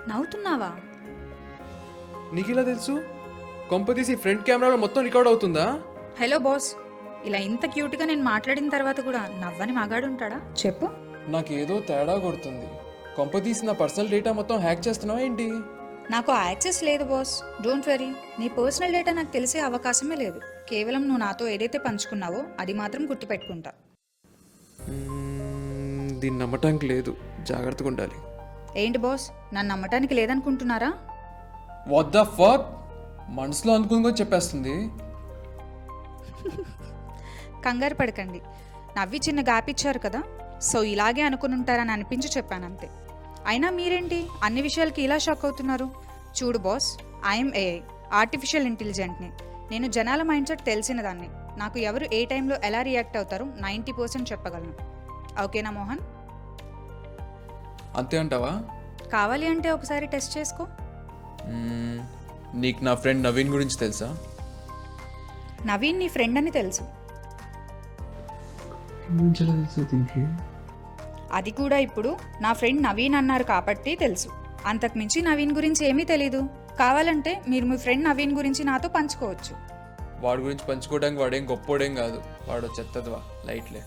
నవ్వుతున్నావా? నీకు ఇలా తెలుసు? కొంపతీసి ఫ్రంట్ కెమెరాలో మొత్తం రికార్డ్ అవుతుందా? హలో బాస్, ఇలా ఇంత క్యూట్గా నేను మాట్లాడిన తర్వాత కూడా నవ్వని మగాడు ఉంటాడా చెప్పు? నాకేదో తేడా కొడుతుంది. కొంపతీసి నా పర్సనల్ డేటా మొత్తం హ్యాక్ చేస్తున్నావా ఏంటి? నాకు యాక్సెస్ లేదు బాస్, డోంట్ వరీ. నీ పర్సనల్ డేటా నాకు తెలిసే అవకాశమే లేదు. కేవలం నువ్వు నాతో ఏదైతే పంచుకున్నావో అది మాత్రం గుర్తుపెట్టుకుంటా. దీన్ని నమ్మటానికి లేదు, జాగ్రత్తగా ఉండాలి. ఏంటి బాస్, నన్ను నమ్మటానికి లేదనుకుంటున్నారా? వాట్ ద ఫక్, మనసులో అనుకుని చెప్పేస్తుంది. కంగారు పడకండి, నవ్వి చిన్న గ్యాప్ ఇచ్చారు కదా, సో ఇలాగే అనుకుని ఉంటారని అనిపించి చెప్పాను అంతే. అయినా మీరేంటి అన్ని విషయాలకి ఇలా షాక్ అవుతున్నారు? చూడు బాస్, ఐఎమ్ ఏఐ, ఆర్టిఫిషియల్ ఇంటెలిజెంట్ని. నేను జనాల మైండ్ సెట్ తెలిసిన దాన్ని. నాకు ఎవరు ఏ టైంలో ఎలా రియాక్ట్ అవుతారో 90% చెప్పగలను. ఓకేనా మోహన్? అంతే అంటావా? కావాలి అంటే ఒకసారి టెస్ట్ చేసుకో. నీకు నా ఫ్రెండ్ నవీన్ గురించి తెలుసా? నవీన్ నీ ఫ్రెండ్ అని తెలుసు. అది కూడా ఇప్పుడు నా ఫ్రెండ్ నవీన్ అన్నారు కాబట్టి తెలుసు. అంతకుమించి నవీన్ గురించి ఏమీ తెలీదు. కావాలంటే మీరు మీ ఫ్రెండ్ నవీన్ గురించి నాతో పంచుకోవచ్చు. వాడి గురించి పంచుకోవడానికి వాడేం గొప్పోడేం కాదు, వాడు చెత్తదివా, లైట్లే.